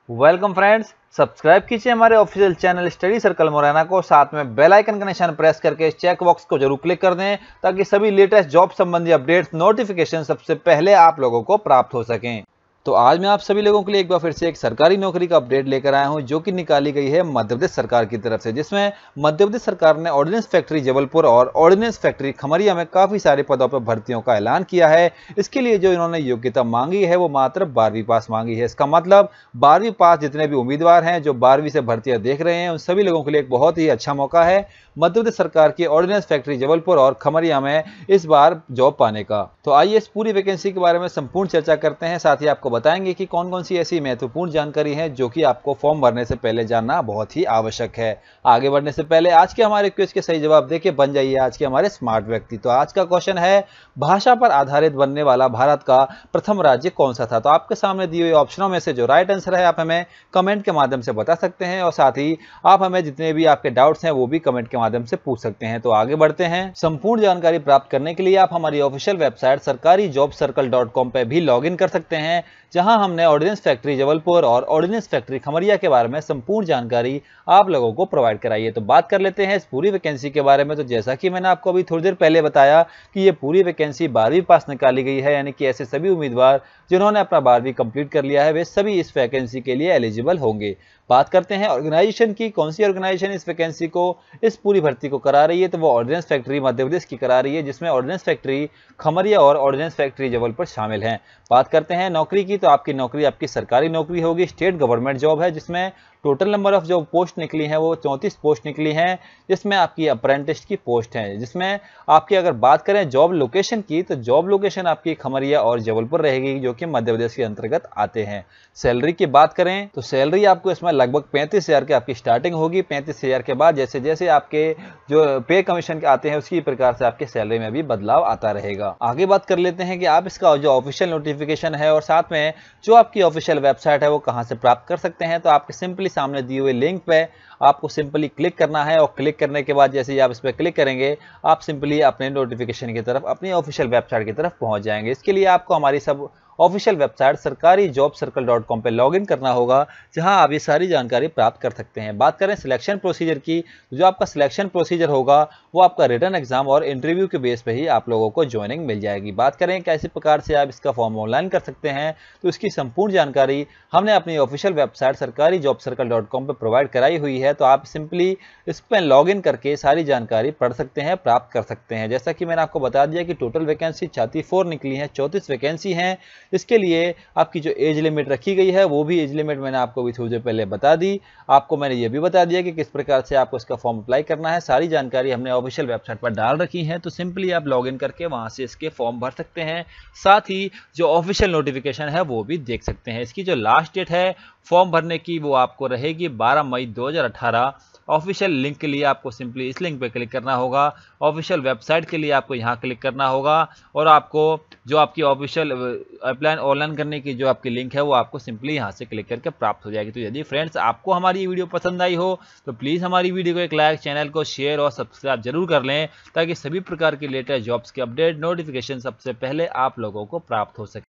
Welcome friends, subscribe कीजिए हमारे official channel study circle Morana को। साथ में बेल आइकन का निशान प्रेस करके इस चेक बॉक्स को जरूर क्लिक कर दें ताकि सभी लेटेस्ट जॉब संबंधी अपडेट्स नोटिफिकेशन सबसे पहले आप लोगों को प्राप्त हो सकें। तो आज मैं आप सभी लोगों के लिए एक बार फिर से एक सरकारी नौकरी का अपडेट लेकर आया हूं जो कि निकाली गई है मध्य प्रदेश सरकार की तरफ से, जिसमें मध्य प्रदेश सरकार ने ऑर्डिनेंस फैक्ट्री जबलपुर और ऑर्डिनेंस फैक्ट्री खमरिया में काफी सारे पदों पर भर्तियों का ऐलान किया है। इसके लिए जो इन्होंने योग्यता मांगी है वो मात्र 12वीं पास मांगी है। इसका मतलब 12वीं पास जितने भी उम्मीदवार हैं जो 12वीं से भर्तियां देख रहे हैं उन सभी लोगों के लिए एक बहुत ही अच्छा मौका है मध्य प्रदेश सरकार की ऑर्डिनेंस फैक्ट्री जबलपुर और खमरिया में इस बार जॉब पाने का। तो आइए इस पूरी वैकेंसी के बारे में संपूर्ण चर्चा करते हैं। साथ ही आपको बताएंगे कि कौन कौन सी ऐसी महत्वपूर्ण जानकारी है जो कि आपको फॉर्म भरने से पहले जानना बहुत ही आवश्यक है। आगे बढ़ने से पहले आज के हमारे क्विज के सही जवाब देके बन जाइए आज के हमारे स्मार्ट व्यक्ति। तो आज का क्वेश्चन है, भाषा पर आधारित बनने वाला भारत का प्रथम राज्य कौन सा था। तो आपके सामने दिए हुए ऑप्शनों में से जो राइट आंसर है आप हमें कमेंट के माध्यम से बता सकते हैं और साथ ही आप हमें जितने भी आपके डाउट्स हैं वो भी कमेंट के माध्यम से पूछ सकते हैं। तो आगे बढ़ते हैं। संपूर्ण जानकारी प्राप्त करने के लिए आप हमारी ऑफिशियल वेबसाइट sarkarijobcircle.com पे भी लॉगिन कर सकते हैं, जहां हमने ऑर्डिनेंस फैक्ट्री जबलपुर और ऑर्डिनेंस फैक्ट्री खमरिया के बारे में संपूर्ण जानकारी आप लोगों को प्रोवाइड कराई है। तो बात कर लेते हैं इस पूरी वैकेंसी के बारे में। तो जैसा कि मैंने आपको अभी थोड़ी देर पहले बताया कि ये पूरी वैकेंसी 12वीं पास निकाली गई है, यानी कि ऐसे सभी उम्मीदवार जिन्होंने अपना 12वीं कंप्लीट कर लिया है वे सभी इस वैकेंसी के लिए एलिजिबल होंगे। बात करते हैं ऑर्गेनाइजेशन की, कौन सी ऑर्गेनाइजेशन इस वैकेंसी को, इस पूरी भर्ती को करा रही है। तो वो ऑर्डिनेंस फैक्ट्री मध्य प्रदेश की करा रही है, जिसमें ऑर्डिनेंस फैक्ट्री खमरिया और ऑर्डिनेंस फैक्ट्री जबलपुर शामिल हैं। बात करते हैं नौकरी की, तो आपकी नौकरी आपकी सरकारी नौकरी होगी, स्टेट गवर्नमेंट जॉब है, जिसमें टोटल नंबर ऑफ जो पोस्ट निकली हैं वो 34 पोस्ट निकली हैं, जिसमें आपकी अप्रेंटिस की पोस्ट है। जिसमें आपकी अगर बात करें जॉब लोकेशन की, तो जॉब लोकेशन आपकी खमरिया और जबलपुर रहेगी जो कि मध्य प्रदेश के अंतर्गत आते हैं। सैलरी की बात करें तो सैलरी आपको इसमें लगभग 35,000 की आपकी स्टार्टिंग होगी। 35,000 के बाद जैसे जैसे आपके जो पे कमीशन के आते हैं उसी प्रकार से आपके सैलरी में भी बदलाव आता रहेगा। आगे बात कर लेते हैं कि आप इसका जो ऑफिशियल नोटिफिकेशन है और साथ में जो आपकी ऑफिशियल वेबसाइट है वो कहां से प्राप्त कर सकते हैं। तो आपके सिंपली सामने दिए हुए लिंक पे आपको सिंपली क्लिक करना है और क्लिक करने के बाद जैसे ही आप इस पर क्लिक करेंगे आप सिंपली अपने नोटिफिकेशन की तरफ, अपनी ऑफिशियल वेबसाइट की तरफ पहुंच जाएंगे। इसके लिए आपको हमारी सब ऑफिशियल वेबसाइट sarkarijobcircle.com पे लॉगिन करना होगा, जहां आप ये सारी जानकारी प्राप्त कर सकते हैं। बात करें सिलेक्शन प्रोसीजर की, तो जो आपका सिलेक्शन प्रोसीजर होगा वो आपका रिटन एग्जाम और इंटरव्यू के बेस पे ही आप लोगों को ज्वाइनिंग मिल जाएगी। बात करें कैसे प्रकार से आप इसका फॉर्म ऑनलाइन कर सकते हैं, तो इसकी संपूर्ण जानकारी हमने अपनी ऑफिशियल वेबसाइट sarkarijobcircle.com पे प्रोवाइड कराई हुई है। तो आप सिंपली इस पर लॉगिन करके सारी जानकारी पढ़ सकते हैं, प्राप्त कर सकते हैं। जैसा कि मैंने आपको बता दिया कि टोटल वैकेंसी 34 निकली है, 34 वैकेंसी हैं। इसके लिए आपकी जो एज लिमिट रखी गई है वो भी एज लिमिट मैंने आपको अभी थोड़ी देर पहले बता दी। आपको मैंने ये भी बता दिया कि किस प्रकार से आपको इसका फॉर्म अप्लाई करना है। सारी जानकारी हमने ऑफिशियल वेबसाइट पर डाल रखी है, तो सिंपली आप लॉगिन करके वहां से इसके फॉर्म भर सकते हैं। साथ ही जो ऑफिशियल नोटिफिकेशन है वो भी देख सकते हैं। इसकी जो लास्ट डेट है फॉर्म भरने की वो आपको रहेगी 12 मई 2018। ऑफिशियल लिंक के लिए आपको सिंपली इस लिंक पे क्लिक करना होगा। ऑफिशियल वेबसाइट के लिए आपको यहाँ क्लिक करना होगा और आपको जो आपकी ऑफिशियल अप्लाई ऑनलाइन करने की जो आपकी लिंक है वो आपको सिंपली यहाँ से क्लिक करके प्राप्त हो जाएगी। तो यदि फ्रेंड्स आपको हमारी ये वीडियो पसंद आई हो तो प्लीज़ हमारी वीडियो को एक लाइक, चैनल को शेयर और सब्सक्राइब जरूर कर लें ताकि सभी प्रकार की लेटेस्ट जॉब्स के अपडेट नोटिफिकेशन सबसे पहले आप लोगों को प्राप्त हो सके।